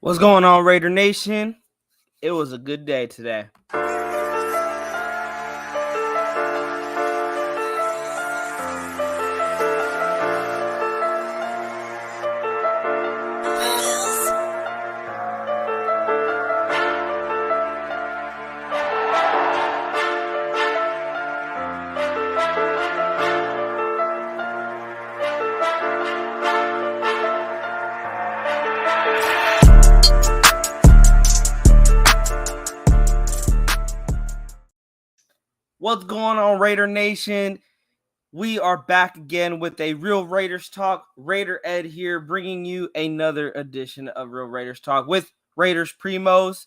What's going on, Raider Nation? It was a good day today. What's going on, Raider Nation? We are back again with a Real Raiders Talk. Raider Ed here, bringing you another edition of Real Raiders Talk with Raiders Primos.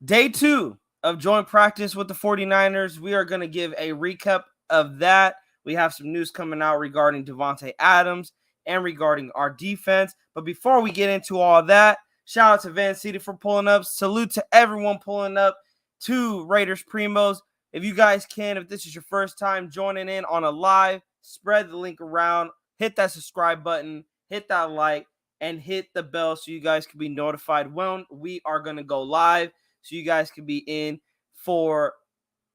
Day 2 of joint practice with the 49ers. We are going to give a recap of that. We have some news coming out regarding Davante Adams and regarding our defense. But before we get into all that, shout out to Van City for pulling up. Salute to everyone pulling up to Raiders Primos. If you guys can, if this is your first time joining in on a live, spread the link around, hit that subscribe button, hit that like, and hit the bell so you guys can be notified when we are going to go live, so you guys can be in for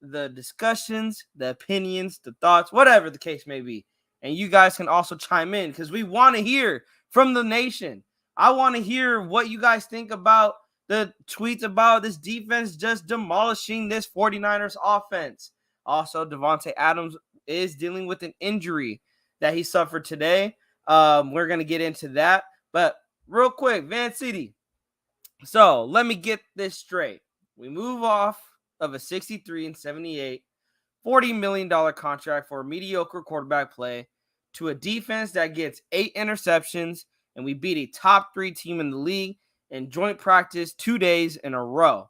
the discussions, the opinions, the thoughts, whatever the case may be. And you guys can also chime in because we want to hear from the nation. I want to hear what you guys think about the tweets about this defense just demolishing this 49ers offense. Also, Davante Adams is dealing with an injury that he suffered today. We're going to get into that. But real quick, Van City. So let me get this straight. We move off of a 63 and 78, $40 million contract for a mediocre quarterback play to a defense that gets 8 interceptions, and we beat a top 3 team in the league in joint practice 2 days in a row.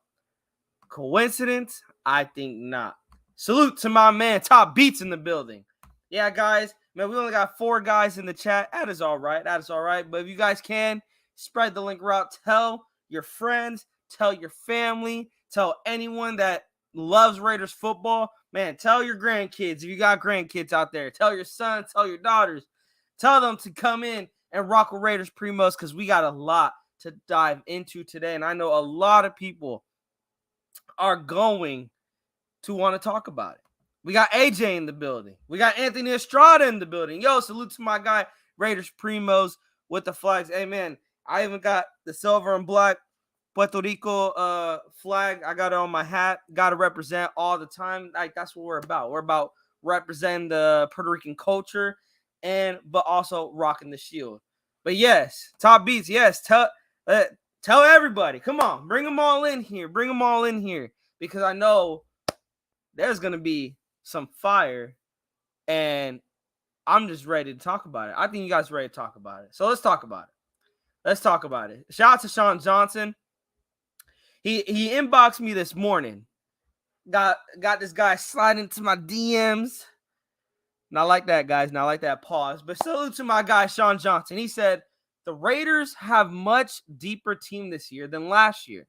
Coincidence? I think not. Salute to my man, Top Beats in the building. Yeah, guys, man, we only got 4 guys in the chat. That is all right. But if you guys can, spread the link around. Tell your friends, tell your family, tell anyone that loves Raiders football. Man, tell your grandkids, if you got grandkids out there, tell your sons, tell your daughters, tell them to come in and rock with Raiders Primos because we got a lot to dive into today. And I know a lot of people are going to want to talk about it. We got AJ in the building. We got Anthony Estrada in the building. Yo, salute to my guy, Raiders Primos with the flags. Hey, man, I even got the silver and black Puerto Rico flag. I got it on my hat. Got to represent all the time. Like, that's what we're about. We're about representing the Puerto Rican culture but also rocking the shield. But yes, Top Beats, yes, tell everybody. Come on, bring them all in here. Because I know there's going to be some fire, and I'm just ready to talk about it. I think you guys are ready to talk about it. So let's talk about it. Shout out to Sean Johnson. He inboxed me this morning. Got this guy sliding into my DMs. Not like that, guys. Not like that. Pause. But salute to my guy, Sean Johnson. He said, the Raiders have much deeper team this year than last year.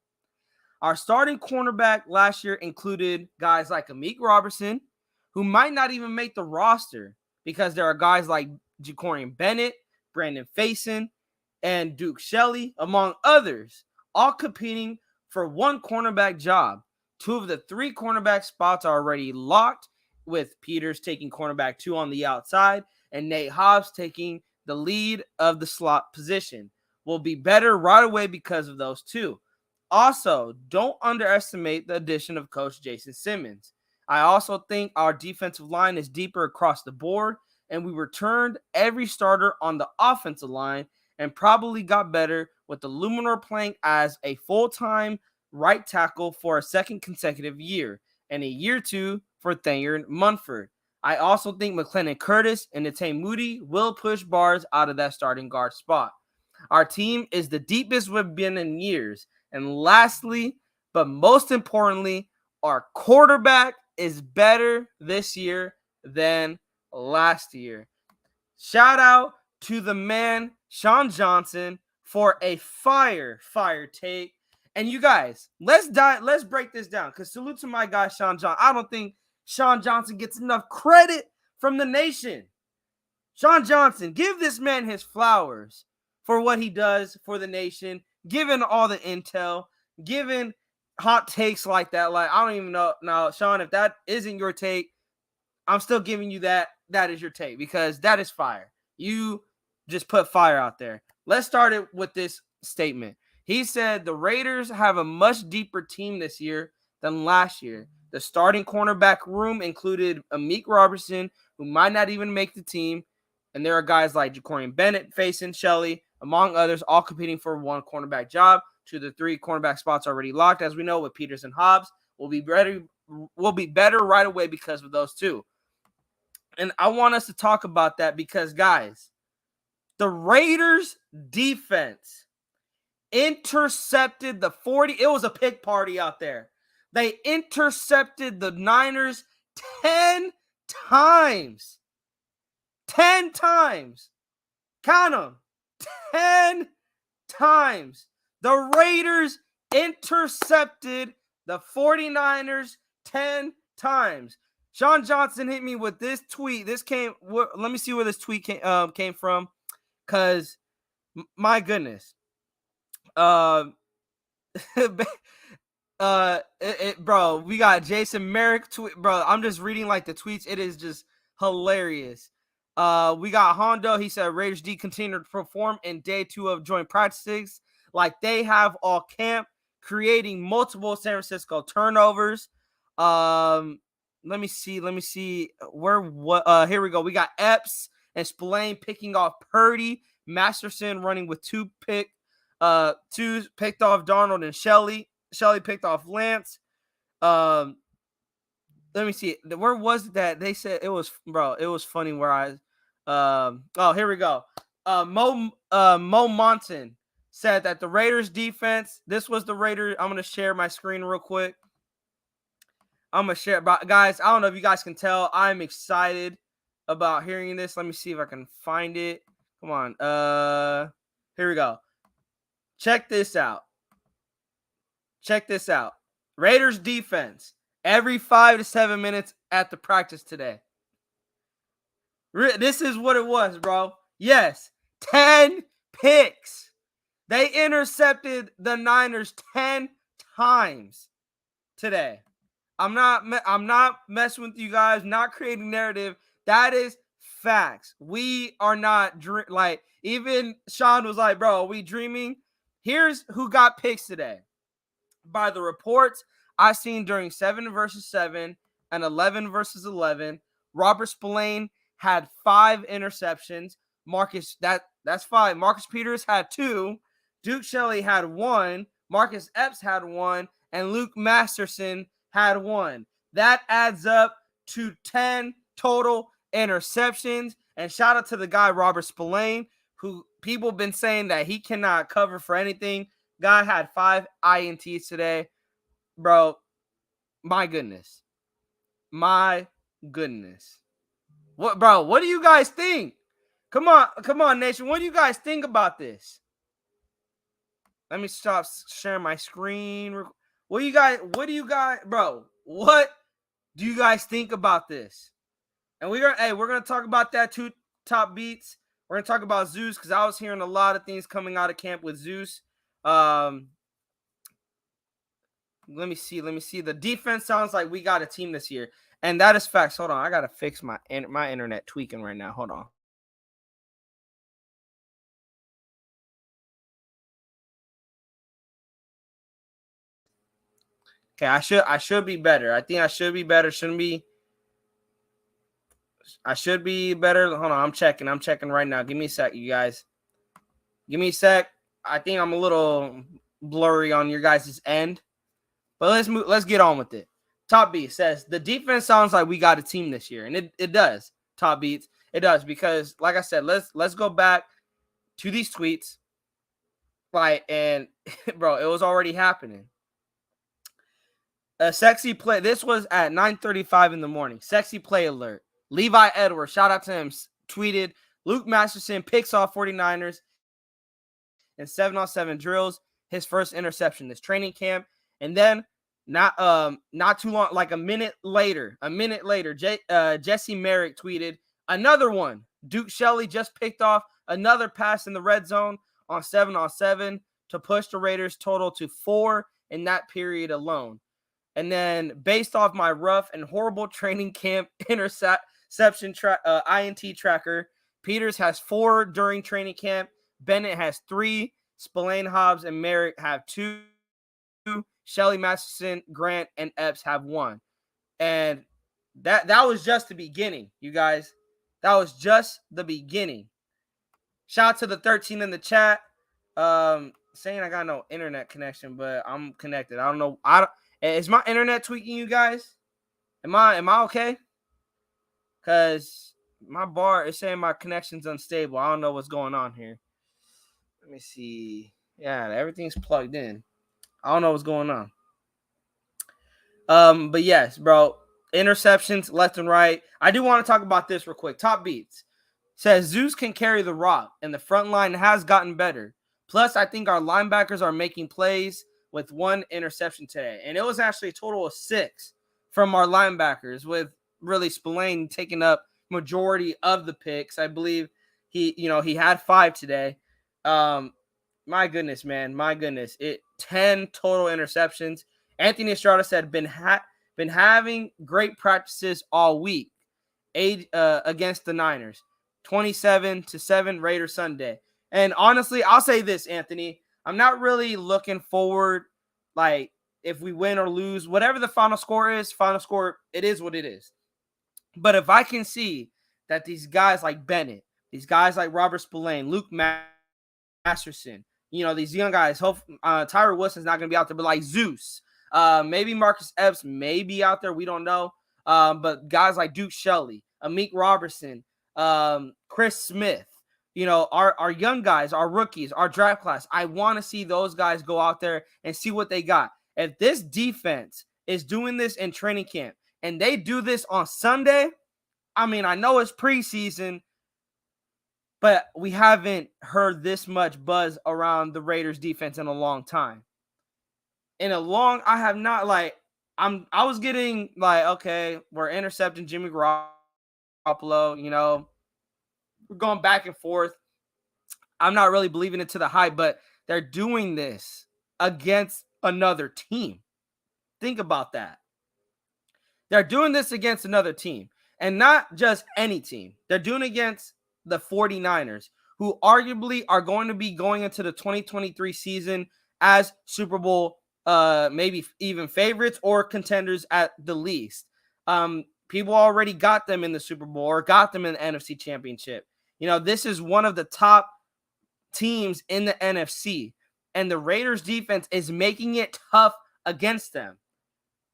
Our starting cornerback last year included guys like Amik Robertson, who might not even make the roster because there are guys like Jacorian Bennett, Brandon Faison, and Duke Shelley, among others, all competing for one cornerback job. 2 of the 3 cornerback spots are already locked, with Peters taking cornerback 2 on the outside and Nate Hobbs taking the lead of the slot position. Will be better right away because of those 2. Also, don't underestimate the addition of Coach Jason Simmons. I also think our defensive line is deeper across the board, and we returned every starter on the offensive line and probably got better with the Luminor playing as a full-time right tackle for a second consecutive year, and a year 2 for Thayer Munford. I also think McLennan Curtis and Nathan Moody will push bars out of that starting guard spot. Our team is the deepest we've been in years. And lastly, but most importantly, our quarterback is better this year than last year. Shout out to the man, Sean Johnson, for a fire take. And you guys, let's break this down, because salute to my guy, Sean Johnson. I don't think Sean Johnson gets enough credit from the nation. Sean Johnson, give this man his flowers for what he does for the nation. given all the intel, given hot takes like that. Like, I don't even know. Now, Sean, if that isn't your take, I'm still giving you that is your take, because that is fire. You just put fire out there. Let's start it with this statement. He said the Raiders have a much deeper team this year than last year. The starting cornerback room included Amik Robertson, who might not even make the team, and there are guys like Jacorian Bennett, Faison, Shelley, among others, all competing for one cornerback job. 2 of the 3 cornerback spots already locked, as we know, with Peters and Hobbs. Will be better right away because of those two. And I want us to talk about that because, guys, the Raiders defense intercepted the 40. It was a pick party out there. They intercepted the Niners 10 times. 10 times. Count them. 10 times. The Raiders intercepted the 49ers 10 times. Sean Johnson hit me with this tweet. Let me see where this tweet came from, because my goodness. Bro, we got Jason Merrick tweet. Bro, I'm just reading like the tweets. It is just hilarious. We got Hondo. He said Raiders D continue to perform in day 2 of joint practices like they have all camp, creating multiple San Francisco turnovers. Let me see. Here we go. We got Epps and Spillane picking off Purdy. Masterson running with 2 picked off Darnold and Shelley. Shelley picked off Lance. Let me see. Where was that? They said it was funny where here we go. Mo Monson said that the Raiders defense, this was the Raiders. I'm going to share my screen real quick. I'm going to share. Guys, I don't know if you guys can tell. I'm excited about hearing this. Let me see if I can find it. Come on. Here we go. Check this out. Raiders defense every 5 to 7 minutes at the practice today. This is what it was, bro. Yes, 10 picks. They intercepted the Niners 10 times today. I'm not messing with you guys, not creating narrative. That is facts. We are not even Sean was like, bro, are we dreaming? Here's who got picks today. By the reports I've seen during 7 versus 7 and 11 versus 11, Robert Spillane had 5 interceptions. That's 5. Marcus Peters had 2. Duke Shelley had 1. Marcus Epps had 1. And Luke Masterson had 1. That adds up to 10 total interceptions. And shout out to the guy, Robert Spillane, who people have been saying that he cannot cover for anything. Guy had 5 INTs today. Bro, my goodness. What do you guys think? Come on, nation. What do you guys think about this? Let me stop sharing my screen. What do you guys, bro? What do you guys think about this? And we're gonna talk about that 2 top beats. We're gonna talk about Zeus, because I was hearing a lot of things coming out of camp with Zeus. Let me see. The defense sounds like we got a team this year, and that is facts. Hold on, I gotta fix my internet tweaking right now. Hold on. Okay, I should be better. I think I should be better. I should be better. Hold on, I'm checking right now. Give me a sec, you guys. Give me a sec. I think I'm a little blurry on your guys' end. But let's get on with it. Top Beat says the defense sounds like we got a team this year. And it does. Top Beats. It does, because like I said, let's go back to these tweets. And bro, it was already happening. A sexy play. This was at 9:35 in the morning. Sexy play alert. Levi Edwards, shout out to him, tweeted, Luke Masterson picks off 49ers in 7-on-7 drills, his first interception this training camp. And then not too long, like a minute later, Jesse Merrick tweeted another one. Duke Shelley just picked off another pass in the red zone on 7-on-7. to push the Raiders total to 4 in that period alone. And then based off my rough and horrible training camp interception INT tracker, Peters has 4 during training camp. Bennett has 3. Spillane, Hobbs, and Merrick have 2. Shelley, Masterson, Grant, and Epps have 1. And that was just the beginning, you guys. That was just the beginning. Shout out to the 13 in the chat. Saying I got no internet connection, but I'm connected. I don't know. Is my internet tweaking, you guys? Am I okay? Because my bar is saying my connection's unstable. I don't know what's going on here. Let me see. Yeah, everything's plugged in. I don't know what's going on. But yes, bro. Interceptions left and right. I do want to talk about this real quick. Top Beats says Zeus can carry the rock, and the front line has gotten better. Plus, I think our linebackers are making plays with 1 interception today. And it was actually a total of 6 from our linebackers, with really Spillane taking up majority of the picks. I believe he had 5 today. My goodness, man. My goodness. 10 total interceptions. Anthony Estrada said, been having great practices all week against the Niners. 27-7 Raiders Sunday. And honestly, I'll say this, Anthony. I'm not really looking forward, like, if we win or lose, whatever the final score, it is what it is. But if I can see that these guys like Bennett, these guys like Robert Spillane, Luke Masterson, these young guys, Tyree Wilson's not going to be out there, but like Zeus, maybe Marcus Epps may be out there. We don't know. But guys like Duke Shelley, Amik Robertson, Chris Smith, our young guys, our rookies, our draft class. I want to see those guys go out there and see what they got. If this defense is doing this in training camp and they do this on Sunday, I mean, I know it's preseason, but we haven't heard this much buzz around the Raiders defense in a long time. I have not, I was getting like, okay, we're intercepting Jimmy Garoppolo, we're going back and forth. I'm not really believing it to the hype, but they're doing this against another team. Think about that. They're doing this against another team, and not just any team. They're doing it against the 49ers, who arguably are going to be going into the 2023 season as Super Bowl, maybe even favorites or contenders at the least. People already got them in the Super Bowl or got them in the NFC Championship. This is one of the top teams in the NFC, and the Raiders defense is making it tough against them.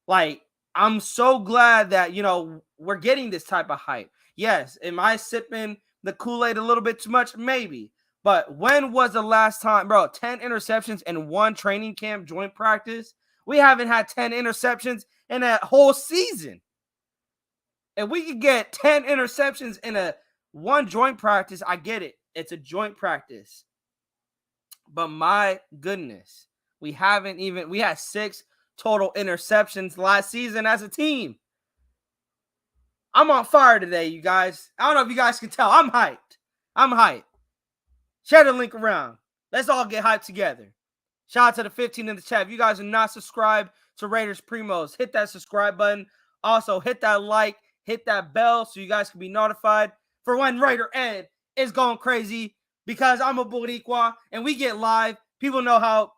Like, I'm so glad that, we're getting this type of hype. Yes, am I sipping the Kool-Aid a little bit too much? Maybe. But when was the last time, bro, 10 interceptions in one training camp joint practice? We haven't had 10 interceptions in that whole season. If we could get 10 interceptions in one joint practice, I get it. It's a joint practice. But my goodness, we had 6 total interceptions last season as a team. I'm on fire today, you guys. I don't know if you guys can tell. I'm hyped. Share the link around. Let's all get hyped together. Shout out to the 15 in the chat. If you guys are not subscribed to Raiders Primos, hit that subscribe button. Also, hit that like, hit that bell so you guys can be notified for when Raider Ed is going crazy, because I'm a Boricua and we get live. People know how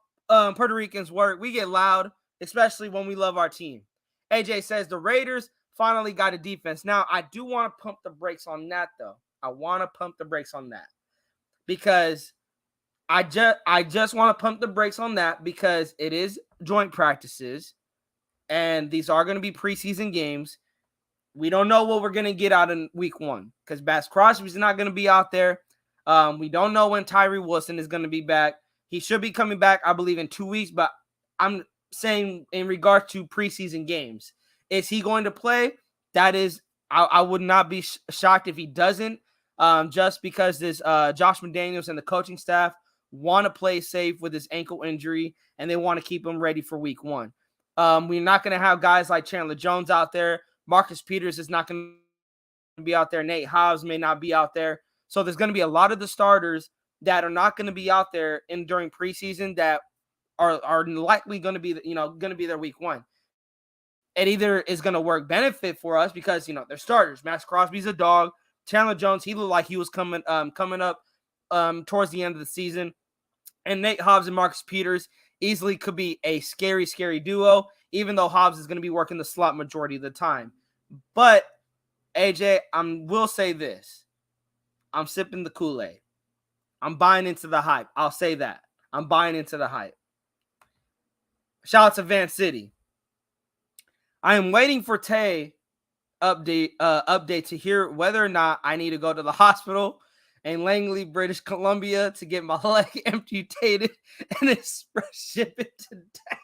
Puerto Ricans work. We get loud, especially when we love our team. AJ says the Raiders finally got a defense. Now, I do want to pump the brakes on that, though. I want to pump the brakes on that because I just want to pump the brakes on that because it is joint practices and these are going to be preseason games. We don't know what we're going to get out in week 1 because Bass Crosby's not going to be out there. We don't know when Tyree Wilson is going to be back. He should be coming back, I believe, in 2 weeks, but I'm saying in regards to preseason games, is he going to play? That is, I would not be shocked if he doesn't, just because this Josh McDaniels and the coaching staff want to play safe with his ankle injury, and they want to keep him ready for week 1. We're not going to have guys like Chandler Jones out there. Marcus Peters is not going to be out there. Nate Hobbs may not be out there. So there's going to be a lot of the starters that are not going to be out there during preseason that are likely going to be going to be their week one. It either is going to work benefit for us because they're starters. Max Crosby's a dog. Chandler Jones, he looked like he was coming up towards the end of the season. And Nate Hobbs and Marcus Peters easily could be a scary, scary duo, even though Hobbs is going to be working the slot majority of the time. But, AJ, I will say this. I'm sipping the Kool-Aid. I'm buying into the hype. I'll say that. I'm buying into the hype. Shout out to Van City. I am waiting for Tay update to hear whether or not I need to go to the hospital in Langley, British Columbia to get my leg amputated and express shipping today.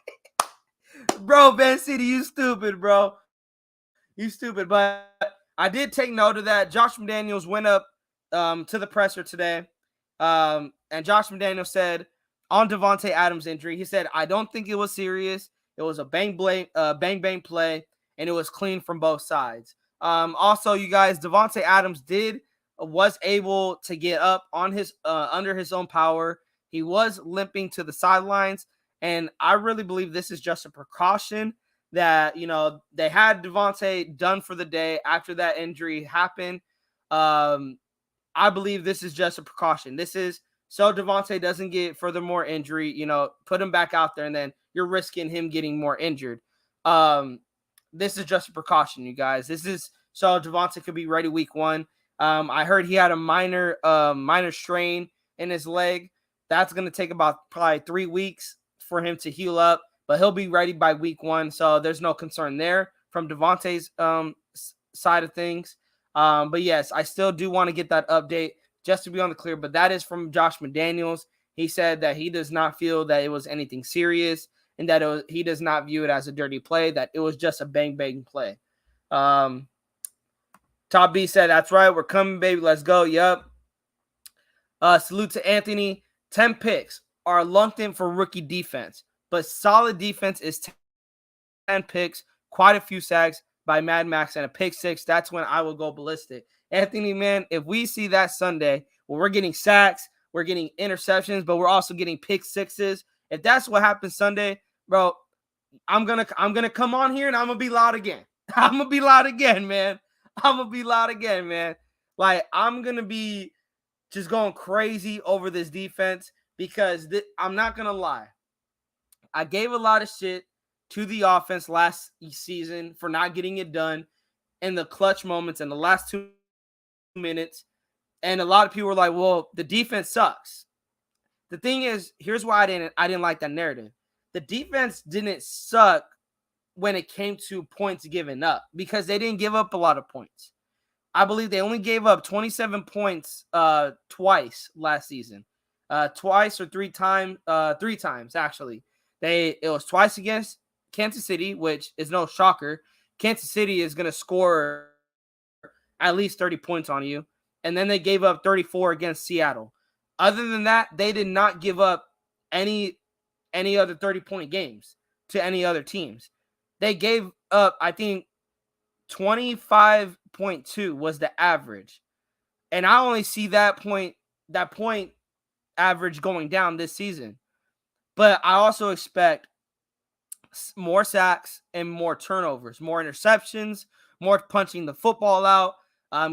Bro, Van City, you stupid, bro. You stupid. But I did take note of that. Josh McDaniels went up to the presser today. And Josh McDaniels said on Davante Adams' injury, he said, I don't think it was serious. It was a bang play, and it was clean from both sides. Also, you guys, Davante Adams was able to get up on his under his own power. He was limping to the sidelines, and I really believe this is just a precaution that they had Davante done for the day after that injury happened. I believe this is just a precaution. This is so Davante doesn't get furthermore injury. Put him back out there, and then you're risking him getting more injured. This is just a precaution, you guys. This is so Davante could be ready week one. I heard he had a minor strain in his leg. That's going to take about probably 3 weeks for him to heal up, but he'll be ready by week one. So there's no concern there from Davante's side of things. But yes, I still do want to get that update just to be on the clear, but that is from Josh McDaniels. He said that he does not feel that it was anything serious and that he does not view it as a dirty play, that it was just a bang play. Top B said, that's right. We're coming, baby. Let's go. Yep. Salute to Anthony. 10 picks are lumped in for rookie defense, but solid defense is 10 picks, quite a few sacks by Mad Max and a pick six. That's when I will go ballistic. Anthony, man, if we see that Sunday where we're getting sacks, we're getting interceptions, but we're also getting pick sixes, if that's what happens Sunday, bro, I'm gonna come on here and I'm gonna be loud again. I'm gonna be loud again, man. Like, I'm gonna be just going crazy over this defense because I'm not gonna lie. I gave a lot of shit to the offense last season for not getting it done in the clutch moments in the last 2 minutes. And a lot of people were like, well, the defense sucks. The thing is, here's why I didn't like that narrative. The defense didn't suck when it came to points given up because they didn't give up a lot of points. I believe they only gave up 27 points twice last season. Twice or three times actually. It was twice against Kansas City, which is no shocker. Kansas City is going to score at least 30 points on you. And then they gave up 34 against Seattle. Other than that, they did not give up any other 30-point games to any other teams. They gave up, I think, 25.2 was the average. And I only see that point average going down this season. But I also expect more sacks and more turnovers, more interceptions, more punching the football out,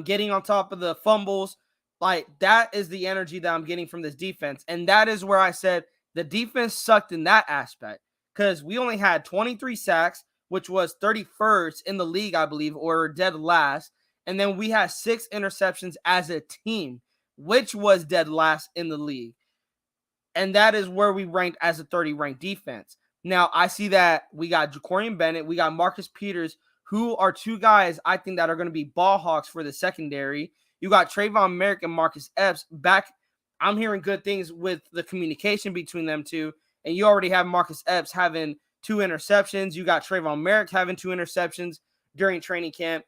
getting on top of the fumbles. Like, that is the energy that I'm getting from this defense. And that is where I said the defense sucked in that aspect because we only had 23 sacks, which was 31st in the league, I believe, or dead last. And then we had 6 interceptions as a team, which was dead last in the league. And that is where we ranked as a 30-ranked defense. Now, I see that we got Jacorian Bennett, we got Marcus Peters, who are 2 guys I think that are going to be ball hawks for the secondary. You got Trayvon Merrick and Marcus Epps back. I'm hearing good things with the communication between them two. And you already have Marcus Epps having 2 interceptions. You got Trayvon Merrick having 2 interceptions during training camp.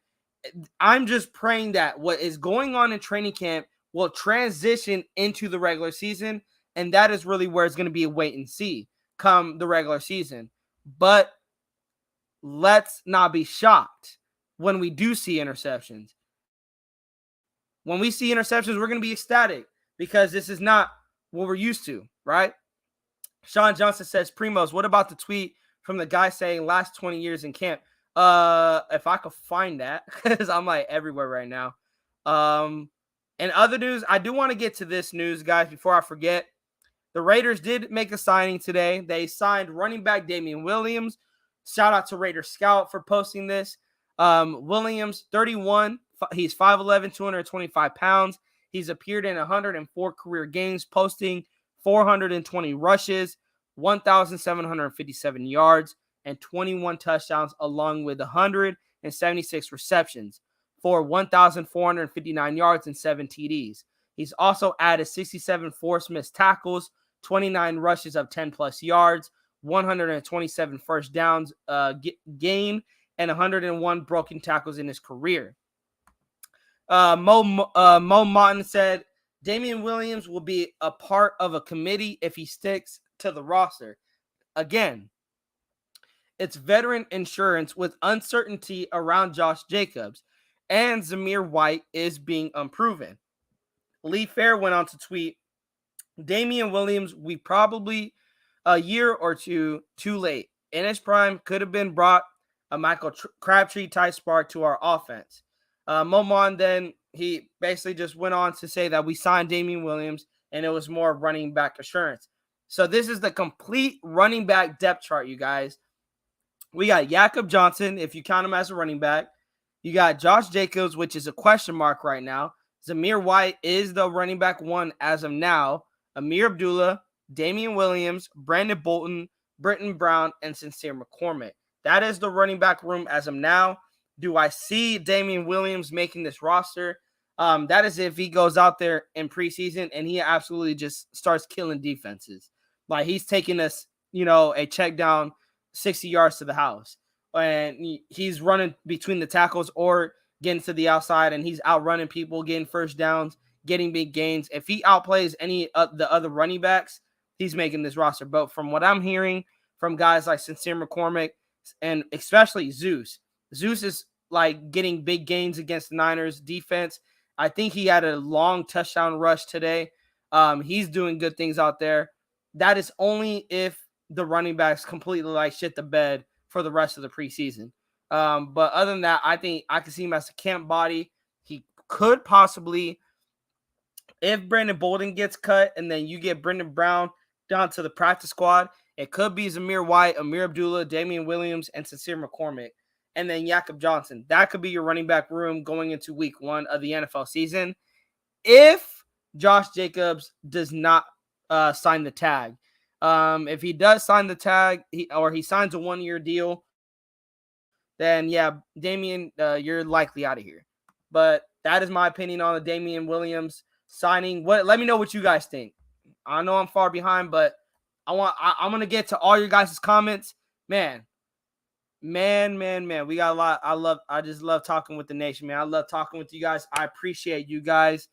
I'm just praying that what is going on in training camp will transition into the regular season. And that is really where it's going to be a wait and see come the regular season. But let's not be shocked when we do see interceptions. When we see interceptions, we're going to be ecstatic because this is not what we're used to, right? Sean Johnson says, Primos, what about the tweet from the guy saying last 20 years in camp? If I could find that, because I'm like everywhere right now. And other news, I do want to get to this news, guys, before I forget. The Raiders did make a signing today. They signed running back Damian Williams. Shout out to Raider Scout for posting this. Williams, 31. He's 5'11", 225 pounds. He's appeared in 104 career games, posting 420 rushes, 1,757 yards, and 21 touchdowns, along with 176 receptions for 1,459 yards and 7 TDs. He's also added 67 forced missed tackles, 29 rushes of 10-plus yards, 127 first downs gain, and 101 broken tackles in his career. Mo Martin said, Damian Williams will be a part of a committee if he sticks to the roster. Again, it's veteran insurance with uncertainty around Josh Jacobs, and Zamir White is being unproven. Lee Fair went on to tweet, Damian Williams, we probably a year or two too late. In his prime, could have been brought a Michael Crabtree type spark to our offense. Momon then, he basically just went on to say that we signed Damian Williams and it was more running back assurance. So this is the complete running back depth chart, you guys. We got Jakob Johnson, if you count him as a running back. You got Josh Jacobs, which is a question mark right now. Zamir White is the running back one as of now. Amir Abdullah, Damian Williams, Brandon Bolton, Britton Brown, and Sincere McCormick. That is the running back room as of now. Do I see Damian Williams making this roster? That is if he goes out there in preseason and he absolutely just starts killing defenses. Like he's taking us, a check down 60 yards to the house. And he's running between the tackles or getting to the outside, and he's outrunning people, getting first downs, getting big gains. If he outplays any of the other running backs, he's making this roster. But from what I'm hearing from guys like Sincere McCormick and especially Zeus is like getting big gains against the Niners defense. I think he had a long touchdown rush today. He's doing good things out there. That is only if the running backs completely like shit the bed for the rest of the preseason. But other than that, I think I can see him as a camp body. He could possibly, if Brandon Bolden gets cut and then you get Brendan Brown down to the practice squad, it could be Zamir White, Amir Abdullah, Damian Williams, and Sincere McCormick. And then Jakob Johnson. That could be your running back room going into week 1 of the NFL season. If Josh Jacobs does not sign the tag. If he does sign the tag he signs a 1-year deal, then yeah, Damian, you're likely out of here. But that is my opinion on the Damian Williams signing. Let me know what you guys think. I know I'm far behind, but I'm gonna get to all your guys' comments. Man. We got a lot. I just love talking with the nation, man. I love talking with you guys. I appreciate you guys.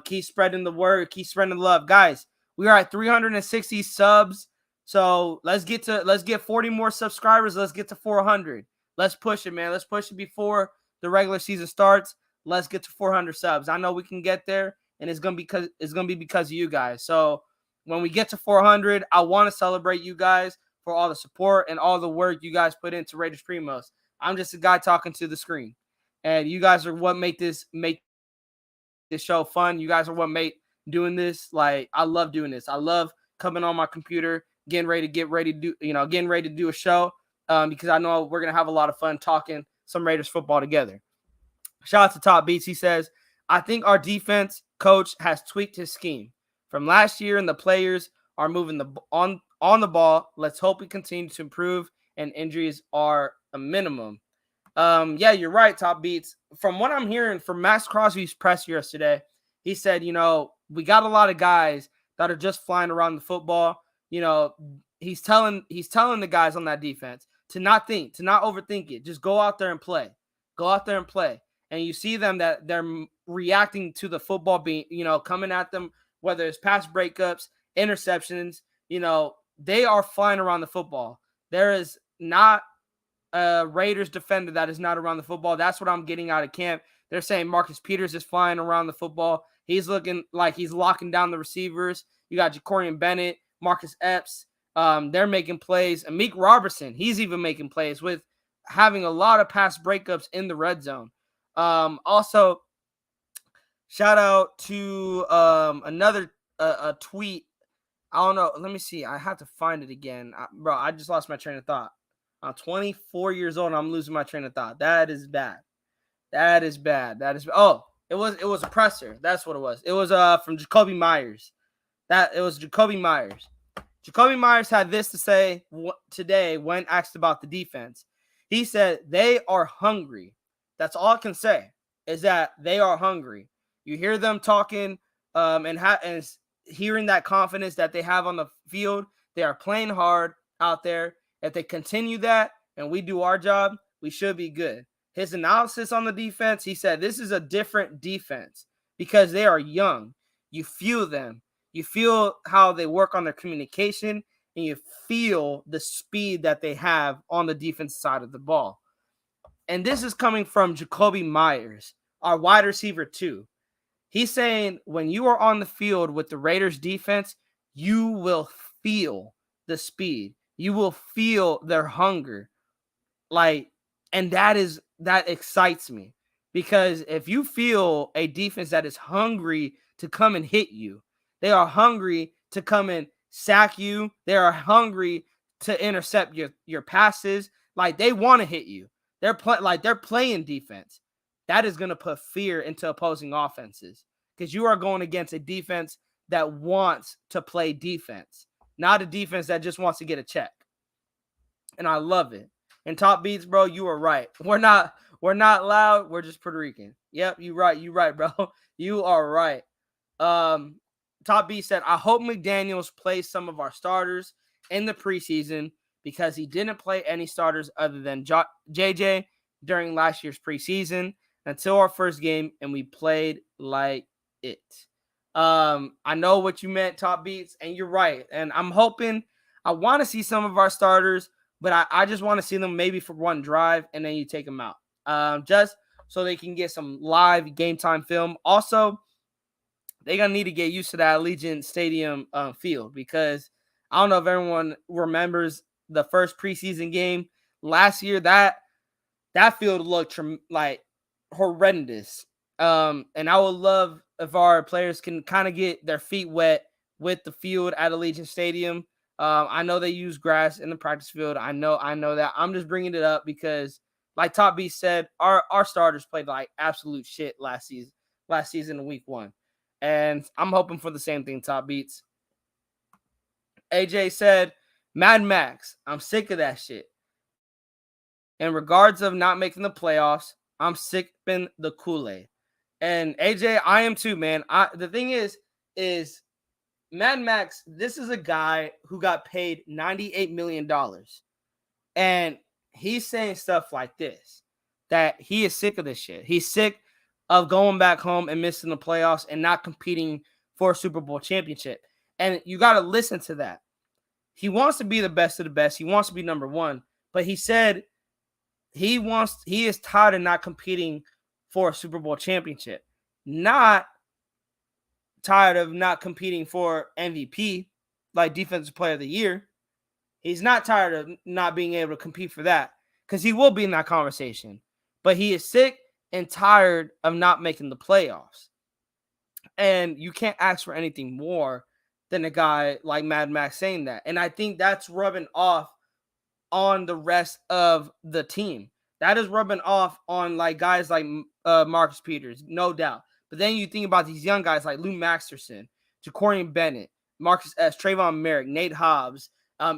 Keep spreading the word, keep spreading the love. Guys, we are at 360 subs. So let's get 40 more subscribers. Let's get to 400. Let's push it, man. Let's push it before the regular season starts. Let's get to 400 subs. I know we can get there, and it's gonna be because of you guys. So when we get to 400, I want to celebrate you guys for all the support and all the work you guys put into Raiders Primos. I'm just a guy talking to the screen, and you guys are what make this show fun. You guys are what make doing this. Like, I love doing this. I love coming on my computer, getting ready to do a show, because I know we're gonna have a lot of fun talking some Raiders football together. Shout out to Top Beats. He says, I think our defense coach has tweaked his scheme from last year, and the players are moving on the ball. Let's hope we continue to improve and injuries are a minimum. Yeah, you're right, Top Beats. From what I'm hearing from Max Crosby's press yesterday, he said, we got a lot of guys that are just flying around the football. He's telling the guys on that defense to not overthink it. Just go out there and play. And you see them that they're reacting to the football being, coming at them, whether it's pass breakups, interceptions, they are flying around the football. There is not a Raiders defender that is not around the football. That's what I'm getting out of camp. They're saying Marcus Peters is flying around the football. He's looking like he's locking down the receivers. You got Jacorian Bennett, Marcus Epps. They're making plays. Amik Robertson, he's even making plays with having a lot of pass breakups in the red zone. Also, shout out to another a tweet. I don't know. Let me see. I have to find it again. Bro, I just lost my train of thought. I'm 24 years old and I'm losing my train of thought. That is bad. That is bad. Oh, it was a presser. That's what it was. It was from Jakobi Meyers. It was Jakobi Meyers. Jakobi Meyers had this to say today when asked about the defense. He said they are hungry. That's all I can say is that they are hungry. You hear them talking and hearing that confidence that they have on the field. They are playing hard out there. If they continue that and we do our job, we should be good. His analysis on the defense, he said, this is a different defense because they are young. You feel them. You feel how they work on their communication, and you feel the speed that they have on the defense side of the ball. And this is coming from Jakobi Meyers, our wide receiver too. He's saying when you are on the field with the Raiders defense, you will feel the speed. You will feel their hunger. And that excites me because if you feel a defense that is hungry to come and hit you, they are hungry to come and sack you. They are hungry to intercept your passes. Like they want to hit you. They're playing defense. That is going to put fear into opposing offenses because you are going against a defense that wants to play defense, not a defense that just wants to get a check. And I love it. And Top Beats, bro, you are right. We're not loud. We're just Puerto Rican. Yep, you right, bro. You are right. Top Beats said, I hope McDaniels plays some of our starters in the preseason because he didn't play any starters other than JJ during last year's preseason until our first game, and we played like it. I know what you meant, Top Beats, and you're right. And I'm hoping I want to see some of our starters, but I just want to see them maybe for one drive, and then you take them out. Just so they can get some live game time film. Also, they're going to need to get used to that Allegiant Stadium field because I don't know if everyone remembers the first preseason game last year. That field looked like horrendous. And I would love if our players can kind of get their feet wet with the field at Allegiant Stadium. I know they use grass in the practice field. I know that. I'm just bringing it up because, like Top B said, our starters played like absolute shit last season in week 1. And I'm hoping for the same thing, Top Beats. AJ said, Mad Max, I'm sick of that shit. In regards of not making the playoffs, I'm sipping the Kool-Aid. And AJ, I am too, man. The thing is Mad Max, this is a guy who got paid $98 million. And he's saying stuff like this, that he is sick of this shit. He's sick of going back home and missing the playoffs and not competing for a Super Bowl championship. And you got to listen to that. He wants to be the best of the best. He wants to be number one. But he said he is tired of not competing for a Super Bowl championship. Not tired of not competing for MVP, like Defensive Player of the Year. He's not tired of not being able to compete for that because he will be in that conversation. But he is sick and tired of not making the playoffs. And you can't ask for anything more than a guy like Mad Max saying that. And I think that's rubbing off on the rest of the team. That is rubbing off on like guys like Marcus Peters, no doubt. But then you think about these young guys like Lou Masterson, Jacorian Bennett, Marcus S., Trayvon Merrick, Nate Hobbs,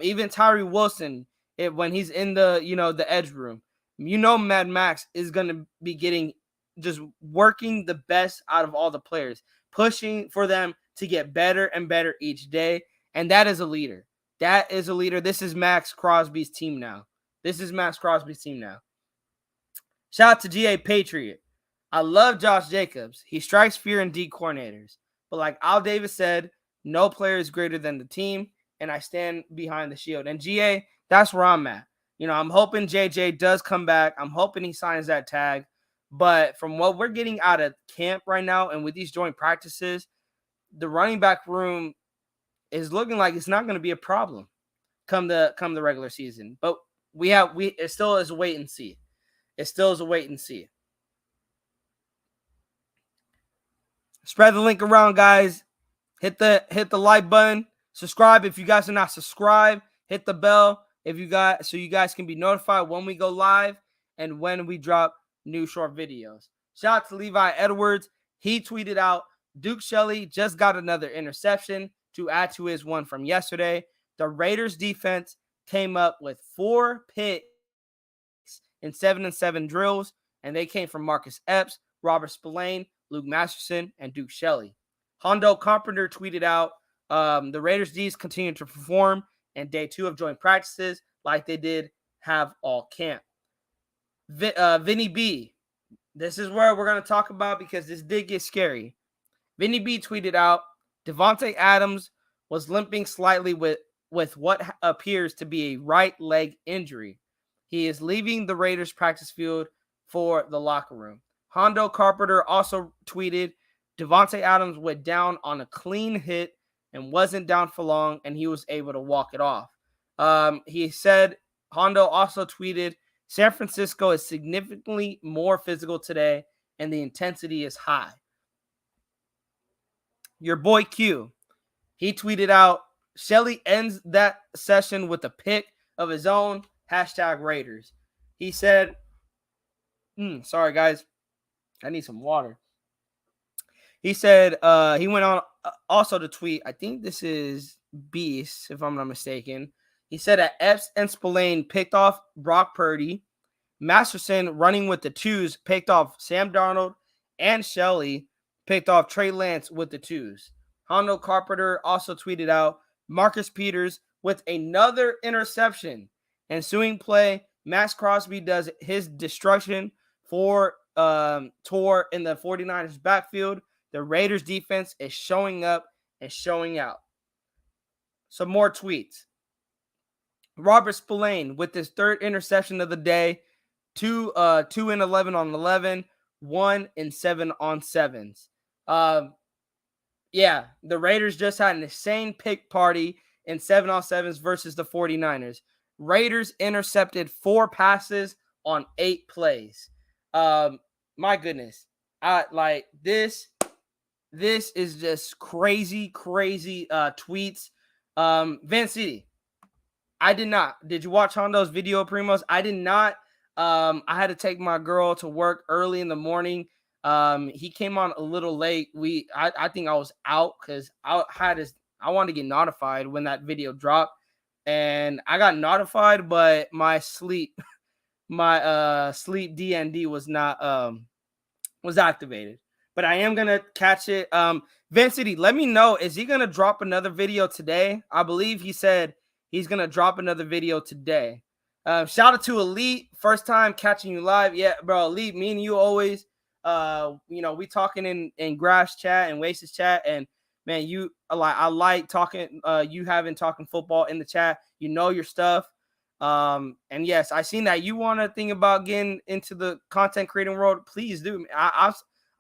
even Tyree Wilson when he's in the edge room. Mad Max is going to be getting just working the best out of all the players, pushing for them to get better and better each day. And that is a leader. That is a leader. This is Max Crosby's team now. Shout out to GA Patriot. I love Josh Jacobs. He strikes fear in D coordinators. But like Al Davis said, no player is greater than the team, and I stand behind the shield. And GA, that's where I'm at. I'm hoping JJ does come back. I'm hoping he signs that tag. But from what we're getting out of camp right now and with these joint practices, the running back room is looking like it's not going to be a problem come the regular season. But it still is a wait and see. It still is a wait and see. Spread the link around, guys. Hit the like button. Subscribe if you guys are not subscribed. Hit the bell if you guys so you guys can be notified when we go live and when we drop new short videos. Shout out to Levi Edwards. He tweeted out, Duke Shelley just got another interception to add to his one from yesterday. The Raiders defense came up with 4 picks in 7-7 drills, and they came from Marcus Epps, Robert Spillane, Luke Masterson, and Duke Shelley. Hondo Carpenter tweeted out, the Raiders D's continue to perform and day 2 of joint practices like they did have all camp. Vinny B, this is where we're going to talk about because this did get scary. Vinny B tweeted out, Davante Adams was limping slightly with what appears to be a right leg injury. He is leaving the Raiders practice field for the locker room. Hondo Carpenter also tweeted, Davante Adams went down on a clean hit and wasn't down for long, and he was able to walk it off. He said, Hondo also tweeted, San Francisco is significantly more physical today, and the intensity is high. Your boy Q, he tweeted out, Shelley ends that session with a pick of his own, #Raiders. He said, sorry guys, I need some water. He said he went on also to tweet, I think this is Beast, if I'm not mistaken. He said that Epps and Spillane picked off Brock Purdy. Masterson running with the 2s picked off Sam Darnold, and Shelley picked off Trey Lance with the 2s. Hondo Carpenter also tweeted out, Marcus Peters with another interception. Ensuing play, Max Crosby does his destruction for tour in the 49ers backfield. The Raiders defense is showing up and showing out. Some more tweets. Robert Spillane with his 3rd interception of the day, 2 in 11 on 11, 1 in 7 on 7s. Yeah, the Raiders just had an insane pick party in 7 on 7s versus the 49ers. Raiders intercepted 4 passes on 8 plays. My goodness. This is just crazy tweets. Van City, I did not. Did you watch Hondo's video, Primos? I did not. I had to take my girl to work early in the morning. He came on a little late. I think I was out because I wanted to get notified when that video dropped, and I got notified, but my sleep DND was not was activated. But I am gonna catch it. Van City, let me know. Is he gonna drop another video today? I believe he said he's gonna drop another video today. Shout out to Elite, first time catching you live. Yeah, bro, Elite, me and you always, we talking in Grass chat and Waces chat, and man, I like talking. You having talking football in the chat. You know your stuff. And yes, I seen that you want to think about getting into the content creating world. Please do.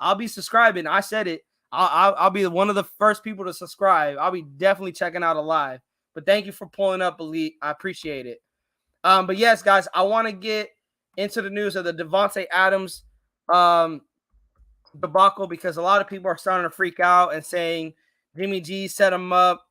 I'll be subscribing. I said it. I'll be one of the first people to subscribe. I'll be definitely checking out a live. But thank you for pulling up, Elite. I appreciate it. But yes, guys, I want to get into the news of the Davante Adams debacle because a lot of people are starting to freak out and saying Jimmy G set him up.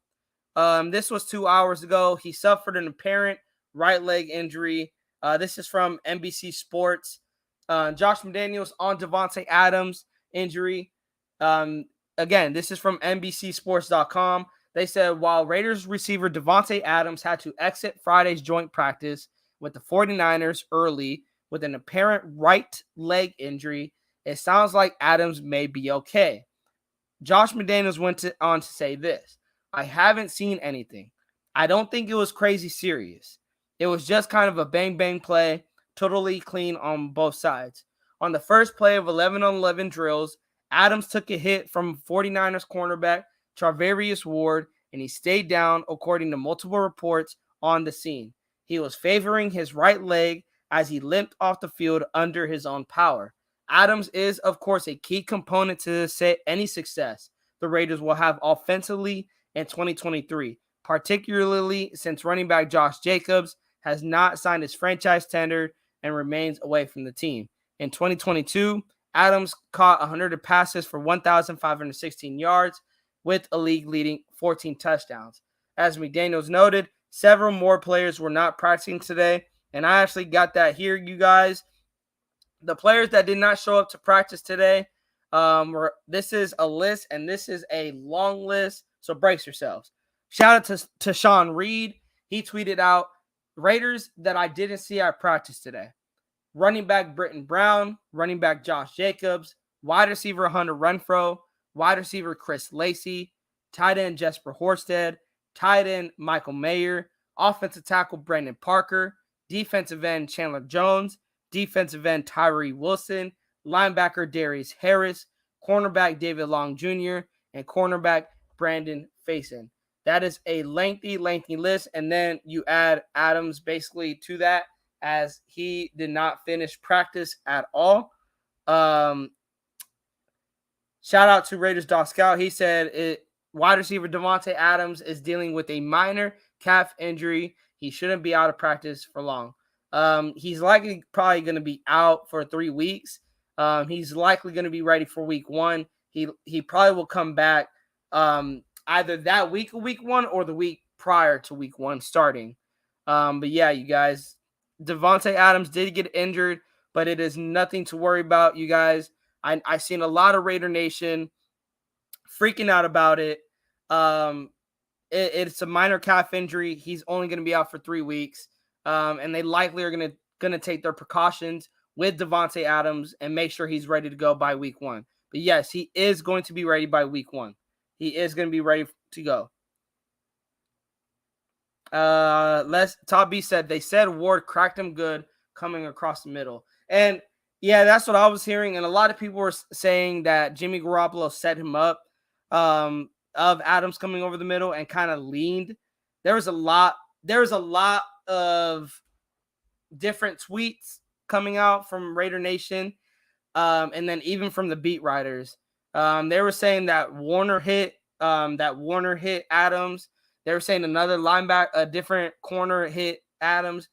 This was 2 hours ago. He suffered an apparent right leg injury. This is from NBC Sports. Josh McDaniels on Davante Adams injury. Again, this is from NBCSports.com. They said while Raiders receiver Davante Adams had to exit Friday's joint practice with the 49ers early with an apparent right leg injury, it sounds like Adams may be okay. Josh McDaniels went on to say this. I haven't seen anything. I don't think it was crazy serious. It was just kind of a bang-bang play, totally clean on both sides. On the first play of 11-on-11 drills, Adams took a hit from 49ers cornerback Charvarius Ward, and he stayed down according to multiple reports on the scene. He was favoring his right leg as he limped off the field under his own power. Adams is, of course, a key component to any success the Raiders will have offensively in 2023, particularly since running back Josh Jacobs has not signed his franchise tender and remains away from the team. In 2022, Adams caught 100 passes for 1,516 yards with a league-leading 14 touchdowns. As McDaniels noted, several more players were not practicing today, and I actually got that here, you guys. The players that did not show up to practice today, this is a list, and this is a long list, so brace yourselves. Shout out to Sean Reed. He tweeted out, Raiders that I didn't see at practice today. Running back Britton Brown, running back Josh Jacobs, wide receiver Hunter Renfrow, wide receiver Chris Lacey, tight end Jesper Horsted, tight end Michael Mayer, offensive tackle Brandon Parker, defensive end Chandler Jones, defensive end Tyree Wilson, linebacker Darius Harris, cornerback David Long Jr., and cornerback Brandon Faison. That is a lengthy list, and then you add Adams basically to that, as he did not finish practice at all. Shout out to Raiders Scout. He said wide receiver Davante Adams is dealing with a minor calf injury. He shouldn't be out of practice for long. He's likely probably going to be out for 3 weeks. He's likely going to be ready for week 1. He probably will come back either that week of week 1 or the week prior to week 1 starting. But yeah, you guys, Davante Adams did get injured, but it is nothing to worry about, you guys. I've seen a lot of Raider Nation freaking out about it. It's a minor calf injury. He's only going to be out for 3 weeks. And they likely are going to take their precautions with Davante Adams and make sure he's ready to go by week 1. But yes, he is going to be ready by week 1. He is going to be ready to go. Top B said they said Ward cracked him good coming across the middle. And yeah, that's what I was hearing. And a lot of people were saying that Jimmy Garoppolo set him up of Adams coming over the middle and kind of leaned. There was a lot of different tweets coming out from Raider Nation. And then even from the beat writers. They were saying that Warner hit Adams. They were saying a different corner hit Adams.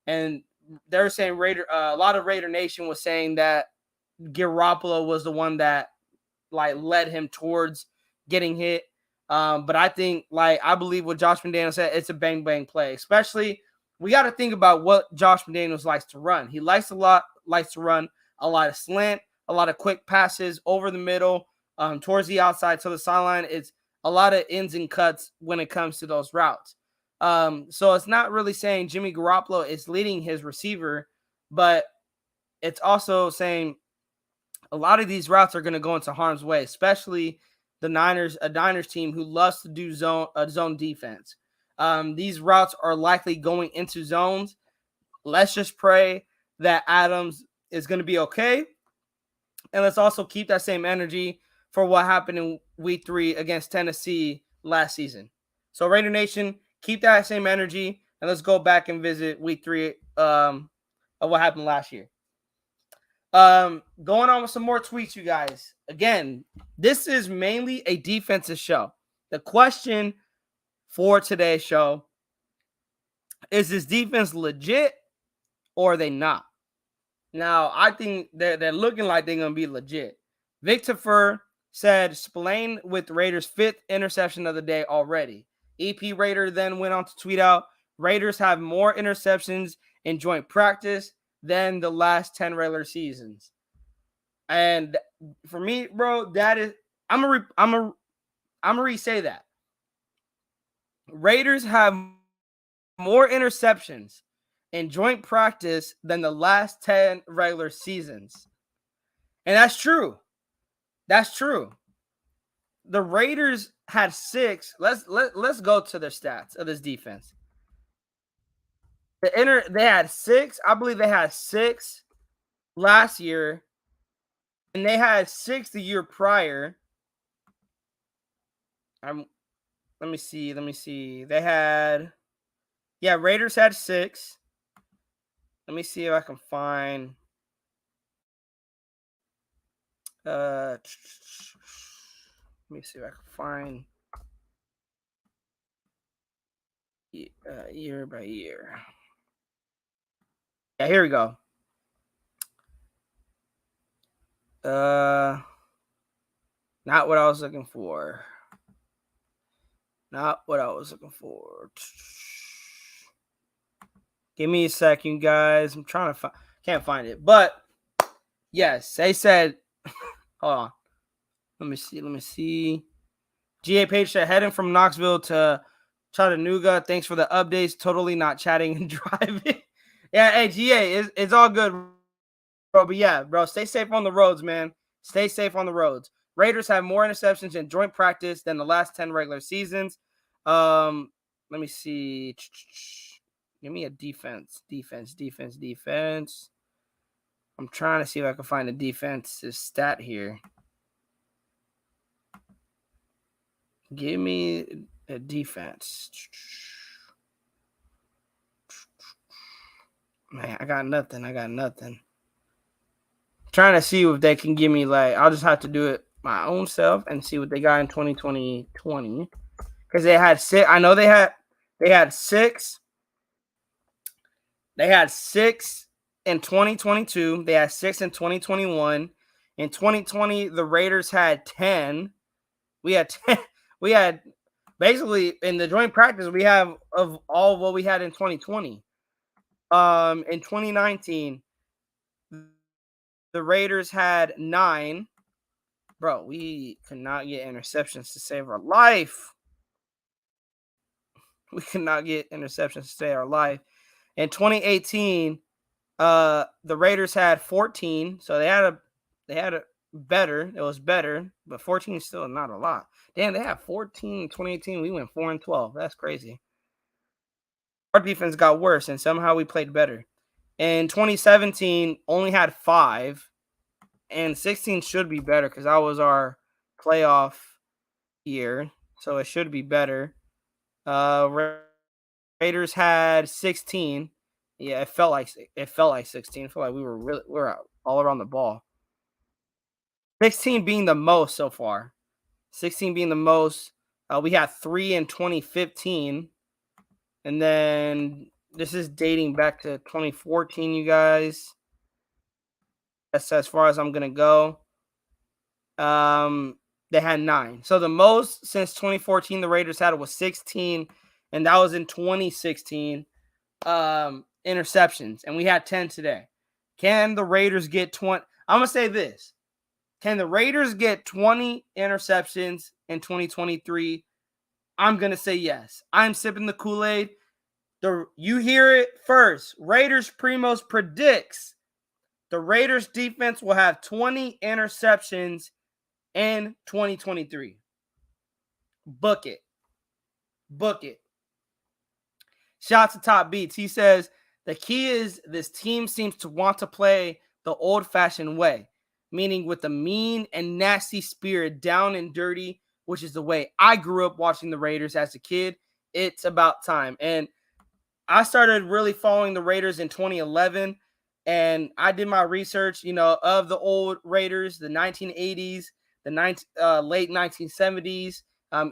And they were saying a lot of Raider Nation was saying that Garoppolo was the one that led him towards getting hit. But I think I believe what Josh McDaniels said, it's a bang bang play. Especially we got to think about what Josh McDaniels likes to run. He likes to run a lot of slant, a lot of quick passes over the middle, towards the outside to the sideline. It's a lot of ins and cuts when it comes to those routes. So it's not really saying Jimmy Garoppolo is leading his receiver, but it's also saying a lot of these routes are going to go into harm's way, especially a Niners team who loves to do zone defense. These routes are likely going into zones. Let's just pray that Adams is going to be okay. And let's also keep that same energy for what happened in week 3 against Tennessee last season. So Raider Nation, keep that same energy, and let's go back and visit week 3 of what happened last year. Going on with some more tweets, you guys. Again, this is mainly a defensive show. The question for today's show is this defense legit or are they not? Now, I think they're looking like they're going to be legit. Victor Fur said Spillane with Raiders' 5th interception of the day already. EP Raider then went on to tweet out, Raiders have more interceptions in joint practice than the last 10 regular seasons. And for me, bro, that is I'm gonna re-say that. Raiders have more interceptions in joint practice than the last 10 regular seasons. And that's true. That's true. The Raiders had 6. Let's go to their stats of this defense. They had 6. I believe they had 6 last year, and they had 6 the year prior. Let me see. They had, Raiders had 6. Let me see if I can find. Let me see if I can find year by year. Yeah, here we go. Not what I was looking for. Not what I was looking for. Give me a second, guys. I'm trying to can't find it. But yes, they said hold on. Let me see. GA Page said heading from Knoxville to Chattanooga. Thanks for the updates. Totally not chatting and driving. Yeah, hey GA, it's all good, bro. But yeah, bro, stay safe on the roads, man. Stay safe on the roads. Raiders have more interceptions in joint practice than the last 10 regular seasons. Let me see. Give me a defense. I'm trying to see if I can find a defense's stat here. Give me a defense. Man, I got nothing. Trying to see if they can give me I'll just have to do it my own self and see what they got in 2020. Because they had six. I know they had six. They had six in 2022. They had six in 2021. In 2020, the Raiders had 10. We had 10. We had basically in the joint practice, we have of all what we had in 2020. In 2019, the Raiders had 9. Bro, we could not get interceptions to save our life. We could not get interceptions to save our life. In 2018, the Raiders had 14, so they had a better. It was better, but 14 is still not a lot. Damn, they had 14 in 2018. We went 4-12. That's crazy. Our defense got worse, and somehow we played better. In 2017, only had 5, and 16 should be better because that was our playoff year, so it should be better. Raiders had 16. Yeah, it felt like 16. I felt like we were out all around the ball. 16 being the most so far. 16 being the most. We had 3 in 2015. And then this is dating back to 2014, you guys. That's as far as I'm going to go. They had 9. So the most since 2014 the Raiders had was 16. And that was in 2016. Interceptions. And we had 10 today. Can the Raiders get 20? I'm going to say this. Can the Raiders get 20 interceptions in 2023? I'm going to say yes. I'm sipping the Kool-Aid. You hear it first. Raiders Primos predicts the Raiders defense will have 20 interceptions in 2023. Book it. Shout to Top Beats. He says, the key is this team seems to want to play the old-fashioned way, meaning with the mean and nasty spirit, down and dirty, which is the way I grew up watching the Raiders as a kid. It's about time. And I started really following the Raiders in 2011, and I did my research, of the old Raiders, the 1980s, the late 1970s,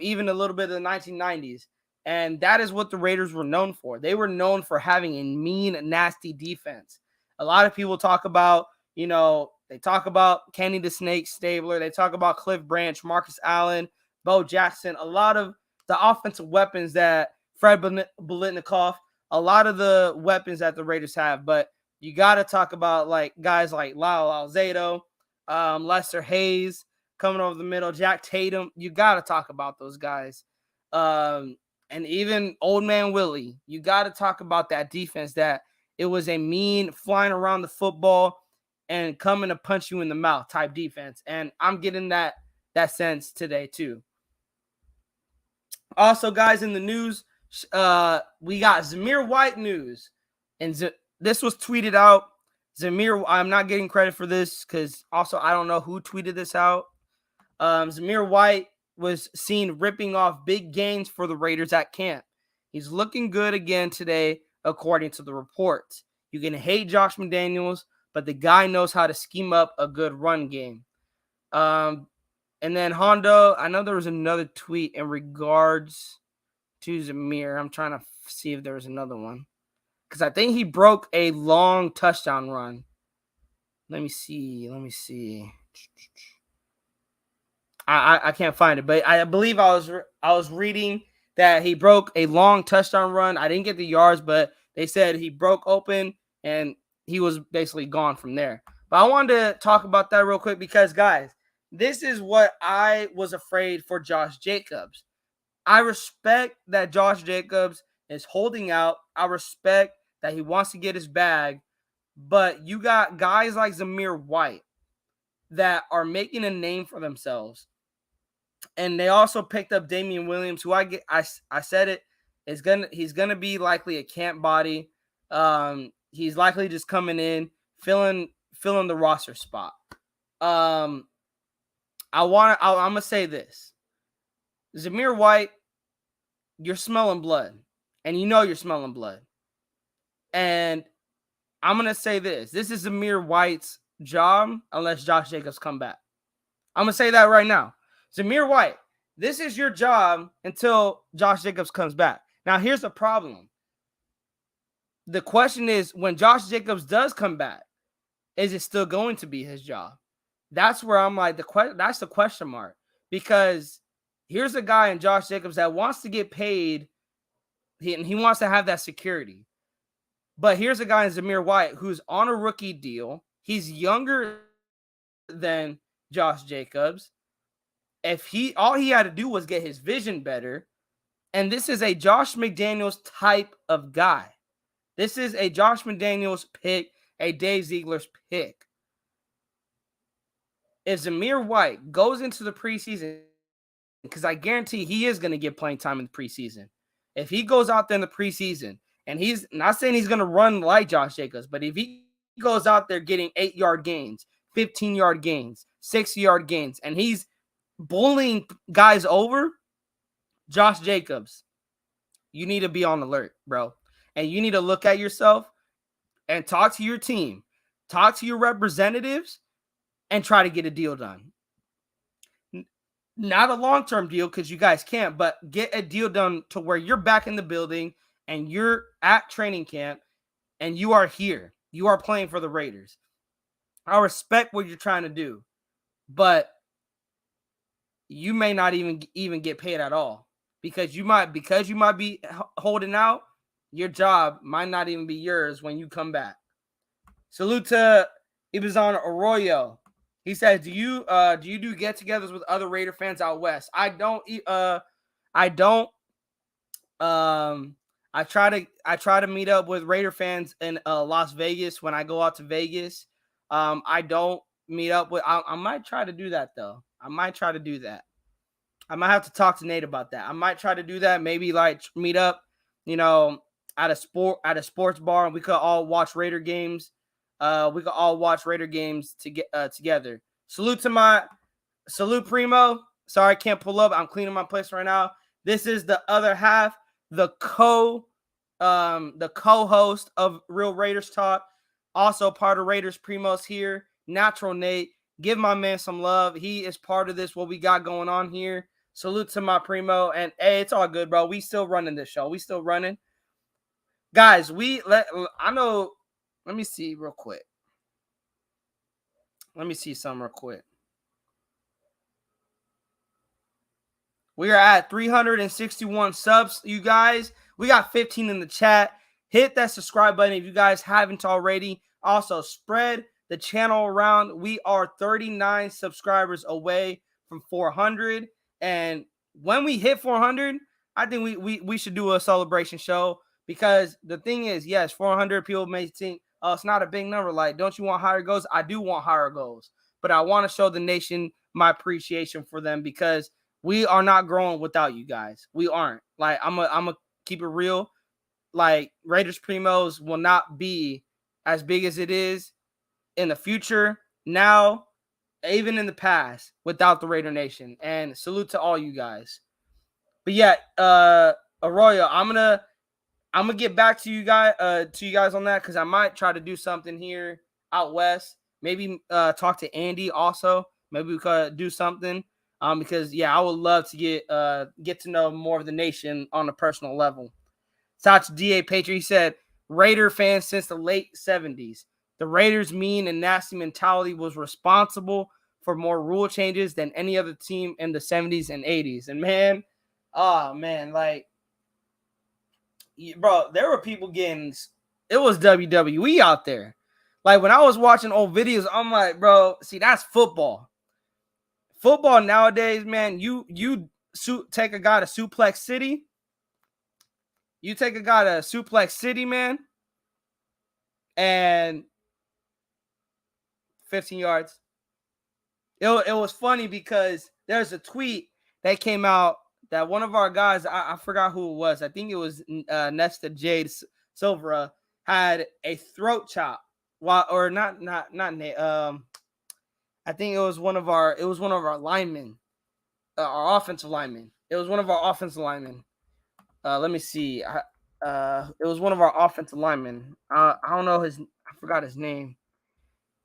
even a little bit of the 1990s. And that is what the Raiders were known for. They were known for having a mean, nasty defense. A lot of people talk about, they talk about Kenny the Snake Stabler. They talk about Cliff Branch, Marcus Allen, Bo Jackson. A lot of the offensive weapons that Fred Biletnikoff, a lot of the weapons that the Raiders have. But you got to talk about guys like Lyle Alzado, Lester Hayes coming over the middle, Jack Tatum. You got to talk about those guys. And even Old Man Willie. You got to talk about that defense, that it was a mean flying around the football and coming to punch you in the mouth type defense. And I'm getting that sense today too. Also, guys, in the news, we got Zamir White news. And this was tweeted out. Zamir, I'm not getting credit for this because also I don't know who tweeted this out. Zamir White was seen ripping off big gains for the Raiders at camp. He's looking good again today, according to the reports. You can hate Josh McDaniels, but the guy knows how to scheme up a good run game. And then Hondo, I know there was another tweet in regards to Zamir. I'm trying to see if there was another one. Because I think he broke a long touchdown run. Let me see. I can't find it, but I believe I was reading that he broke a long touchdown run. I didn't get the yards, but they said he broke open and he was basically gone from there. But I wanted to talk about that real quick because, guys, this is what I was afraid for Josh Jacobs. I respect that Josh Jacobs is holding out. I respect that he wants to get his bag, but you got guys like Zamir White that are making a name for themselves. And they also picked up Damian Williams, who I said it is he's gonna be likely a camp body. He's likely just coming in, filling the roster spot. I'm gonna say this. Zamir White, you're smelling blood. And you know you're smelling blood. And I'm gonna say this. This is Zamir White's job unless Josh Jacobs come back. I'm gonna say that right now. Zamir White, this is your job until Josh Jacobs comes back. Now, here's the problem. The question is, when Josh Jacobs does come back, is it still going to be his job? That's where I'm like, that's the question mark. Because here's a guy in Josh Jacobs that wants to get paid, and he wants to have that security. But here's a guy in Zamir White who's on a rookie deal. He's younger than Josh Jacobs. If all he had to do was get his vision better, and this is a Josh McDaniels type of guy. This is a Josh McDaniels pick, a Dave Ziegler's pick. If Zamir White goes into the preseason, because I guarantee he is going to get playing time in the preseason. If he goes out there in the preseason, and he's not saying he's going to run like Josh Jacobs, but if he goes out there getting 8-yard gains, 15-yard gains, 6-yard gains, and he's bullying guys over, Josh Jacobs, you need to be on alert, bro. And you need to look at yourself and talk to your team, talk to your representatives, and try to get a deal done. Not a long-term deal because you guys can't, but get a deal done to where you're back in the building and you're at training camp and you are here. You are playing for the Raiders. I respect what you're trying to do, but you may not even get paid at all because you might be holding out. Your job might not even be yours when you come back. Salute to Ibizan Arroyo. He says, "Do you do get-togethers with other Raider fans out west?" I don't. I try to meet up with Raider fans in Las Vegas when I go out to Vegas. I don't meet up with. I might try to do that though. I might try to do that. I might have to talk to Nate about that. I might try to do that. Maybe like meet up, at a sports bar, and we could all watch Raider games. We could all watch Raider games together. Salute Primo. Sorry, I can't pull up. I'm cleaning my place right now. This is the other half, the co-host of Real Raiders Talk, also part of Raiders Primos here. Natural Nate. Give my man some love. He is part of this, what we got going on here. Salute to my Primo. And hey, it's all good, bro. We still running this show. We still running. Guys, let me see real quick. Let me see something real quick. We are at 361 subs, you guys. We got 15 in the chat. Hit that subscribe button if you guys haven't already. Also, spread the channel around. We are 39 subscribers away from 400. And when we hit 400, I think we should do a celebration show. Because the thing is, yes, 400 people may think, oh, it's not a big number. Like, don't you want higher goals? I do want higher goals. But I want to show the nation my appreciation for them because we are not growing without you guys. We aren't. Like, I'm a keep it real. Like, Raiders Primos will not be as big as it is in the future, now, even in the past, without the Raider Nation. And salute to all you guys. But yeah, Arroyo, I'm gonna get back to you guys on that because I might try to do something here out west. Maybe talk to Andy also. Maybe we could do something. Because I would love to get to know more of the nation on a personal level. Shout out to D.A. Patriot. He said, Raider fans since the late 70s. The Raiders' mean and nasty mentality was responsible for more rule changes than any other team in the 70s and 80s. And man, like, bro, there were people getting, it was WWE out there. Like, when I was watching old videos, I'm like, bro, see, that's football. Football nowadays, man, you take a guy to Suplex City. You take a guy to Suplex City, man, and 15 yards. It was funny because there's a tweet that came out that one of our guys, I forgot who it was. I think it was Nesta Jade Silvera, had a throat chop. Or not. I think it was one of our linemen, our offensive linemen. It was one of our offensive linemen. Let me see. It was one of our offensive linemen. I don't know I forgot his name.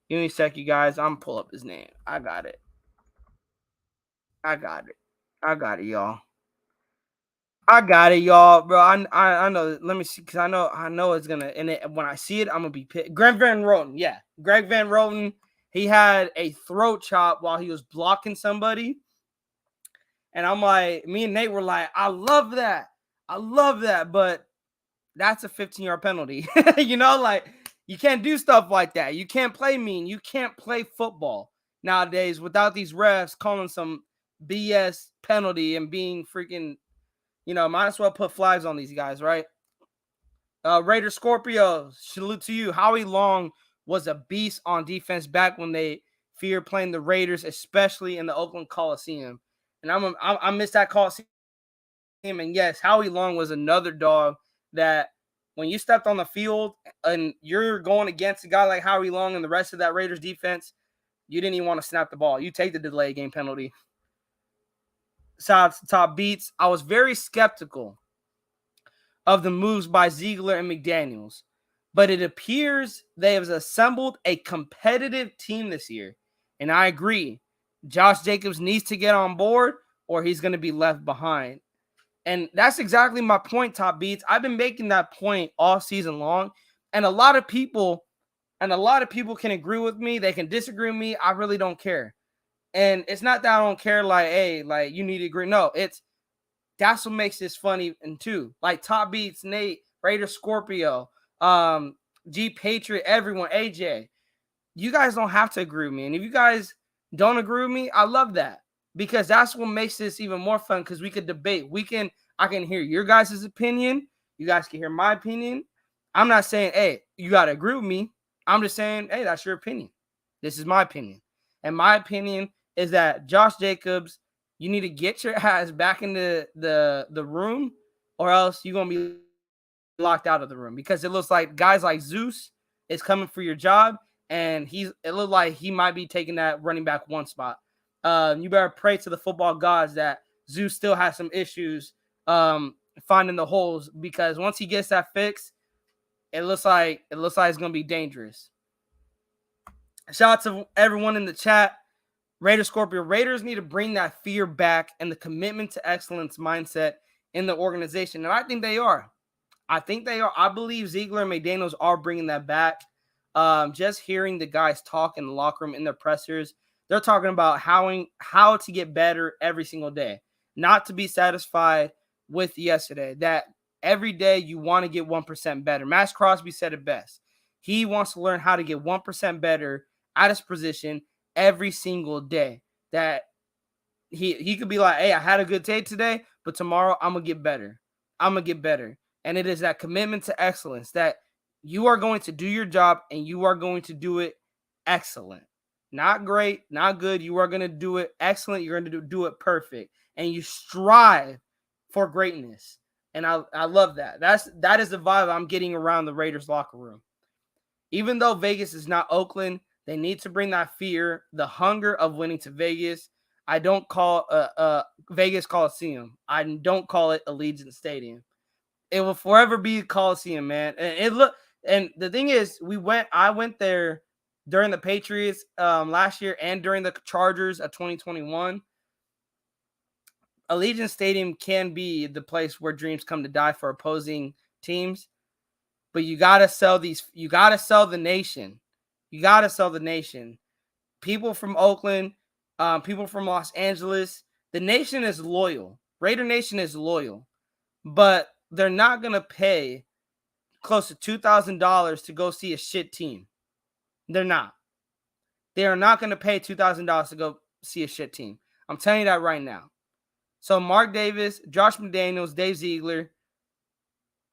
Give me a sec, you guys. I'm gonna pull up his name. I got it, y'all. I got it, y'all, bro. I know. Let me see, because I know it's gonna. And when I see it, I'm gonna be pissed. Greg Van Roten, yeah, Greg Van Roten. He had a throat chop while he was blocking somebody, and I'm like, me and Nate were like, I love that, but that's a 15-yard penalty. You know, like, you can't do stuff like that. You can't play mean. You can't play football nowadays without these refs calling some BS penalty and being freaking, might as well put flags on these guys, right? Raider Scorpio, salute to you. Howie Long was a beast on defense back when they feared playing the Raiders, especially in the Oakland Coliseum. And I miss that Coliseum. And yes, Howie Long was another dog that when you stepped on the field and you're going against a guy like Howie Long and the rest of that Raiders defense, you didn't even want to snap the ball. You take the delay game penalty. Top beats. I was very skeptical of the moves by Ziegler and McDaniels, but it appears they have assembled a competitive team this year. And I agree. Josh Jacobs needs to get on board or he's going to be left behind. And that's exactly my point, Top Beats. I've been making that point all season long. And a lot of people can agree with me. They can disagree with me. I really don't care. And it's not that I don't care, like, hey, like, you need to agree. No, that's what makes this funny. And too, like, Top Beats, Nate, Raider Scorpio, G Patriot, everyone, AJ, you guys don't have to agree with me. And if you guys don't agree with me, I love that, because that's what makes this even more fun, because we could debate. I can hear your guys' opinion. You guys can hear my opinion. I'm not saying, hey, you got to agree with me. I'm just saying, hey, that's your opinion. This is my opinion. And my opinion is that Josh Jacobs, you need to get your ass back into the room, or else you're going to be locked out of the room, because it looks like guys like Zeus is coming for your job, and it looked like he might be taking that running back one spot. You better pray to the football gods that Zeus still has some issues finding the holes, because once he gets that fixed, it looks like it's going to be dangerous. Shout out to everyone in the chat. Raider Scorpio, Raiders need to bring that fear back and the commitment to excellence mindset in the organization. And I think they are. I believe Ziegler and McDaniels are bringing that back. Just hearing the guys talk in the locker room, in their pressers, they're talking about how to get better every single day, not to be satisfied with yesterday, that every day you want to get 1% better. Max Crosby said it best. He wants to learn how to get 1% better at his position every single day. That he could be like, hey, I had a good day today, but tomorrow I'm going to get better. And it is that commitment to excellence, that you are going to do your job and you are going to do it excellent. Not great, not good. You are going to do it excellent. You're going to do it perfect. And you strive for greatness. And I love that. That is the vibe I'm getting around the Raiders locker room. Even though Vegas is not Oakland, they need to bring that fear, the hunger of winning to Vegas. I don't call Vegas Coliseum. I don't call it Allegiant Stadium. It will forever be Coliseum, man. And the thing is, I went there during the Patriots last year and during the Chargers of 2021. Allegiant Stadium can be the place where dreams come to die for opposing teams. But you gotta sell these. You gotta sell the nation. You gotta sell the nation. People from Oakland, people from Los Angeles. The nation is loyal. Raider Nation is loyal, but they're not gonna pay close to $2,000 to go see a shit team. They're not. They are not gonna pay $2,000 to go see a shit team. I'm telling you that right now. So Mark Davis, Josh McDaniels, Dave Ziegler.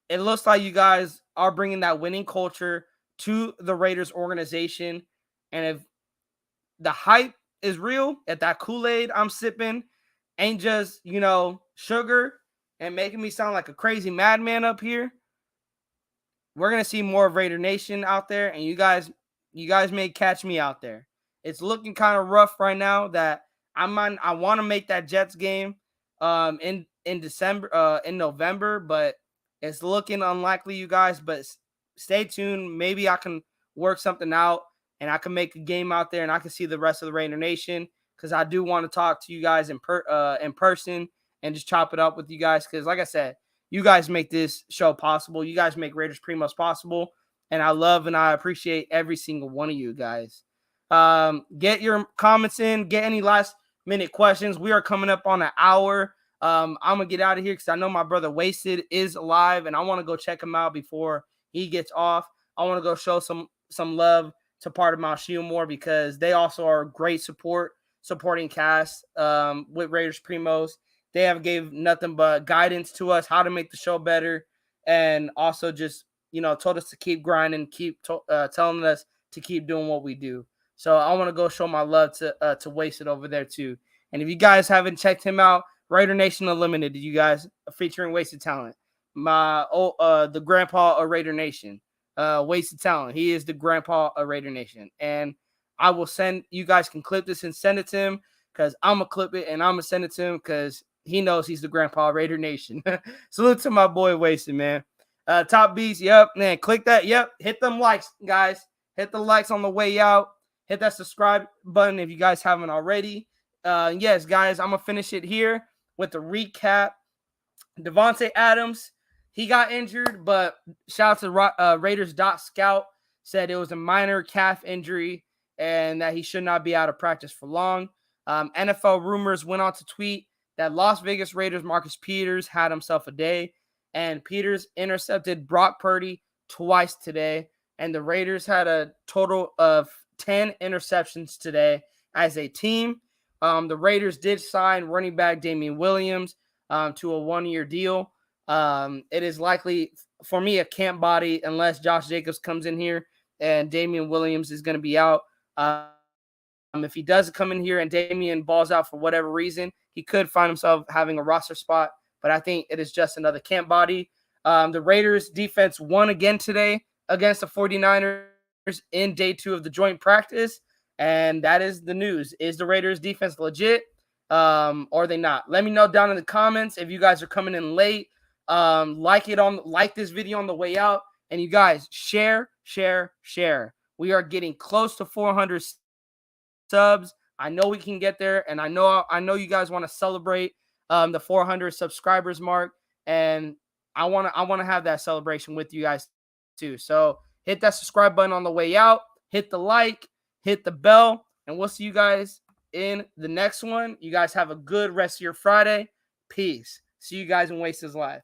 It looks like you guys are bringing that winning culture to the Raiders organization. And if the hype is real, if that Kool-Aid I'm sipping ain't just, sugar and making me sound like a crazy madman up here, we're going to see more of Raider Nation out there. And you guys may catch me out there. It's looking kind of rough right now that I want to make that Jets game in December, in November, but it's looking unlikely, you guys. But stay tuned. Maybe I can work something out and I can make a game out there and I can see the rest of the Raider Nation, because I do want to talk to you guys in person and just chop it up with you guys. Because like I said, you guys make this show possible. You guys make Raiders Primos possible. And I love and I appreciate every single one of you guys. Get your comments in. Get any last minute questions. We are coming up on an hour. I'm going to get out of here because I know my brother Wasted is alive. And I want to go check him out before he gets off. I want to go show some love to Part of Mount Shielmore, because they also are great supporting cast with Raiders Primos. They have gave nothing but guidance to us how to make the show better, and also just told us to keep grinding, keep telling us to keep doing what we do. So I want to go show my love to Wasted over there too. And if you guys haven't checked him out, Raider Nation Unlimited, you guys, featuring Wasted Talent, the grandpa of Raider Nation. Wasted Talent. He is the grandpa of Raider Nation. And I will you guys can clip this and send it to him, because I'm going to clip it and I'm going to send it to him because he knows he's the grandpa of Raider Nation. Salute to my boy Wasted, man. Top Beats, yep, man. Click that, yep. Hit them likes, guys. Hit the likes on the way out. Hit that subscribe button if you guys haven't already. Yes, guys, I'm going to finish it here with the recap. Devontae Adams, he got injured, but shout out to Raiders.scout, said it was a minor calf injury and that he should not be out of practice for long. NFL Rumors went on to tweet that Las Vegas Raiders Marcus Peters had himself a day, and Peters intercepted Brock Purdy twice today, and the Raiders had a total of 10 interceptions today as a team. The Raiders did sign running back Damian Williams to a 1-year deal. It is likely for me a camp body unless Josh Jacobs comes in here and Damian Williams is going to be out. If he does come in here and Damian balls out for whatever reason, he could find himself having a roster spot, but I think it is just another camp body. The Raiders defense won again today against the 49ers in day 2 of the joint practice, and that is the news. Is the Raiders defense legit or are they not? Let me know down in the comments if you guys are coming in late. Like this video on the way out, and you guys share. We are getting close to 400 subs. I know we can get there, and I know you guys want to celebrate the 400 subscribers mark, and I want to have that celebration with you guys too. So hit that subscribe button on the way out, hit the like, hit the bell, and we'll see you guys in the next one. You guys have a good rest of your Friday. Peace. See you guys in Wasted Live.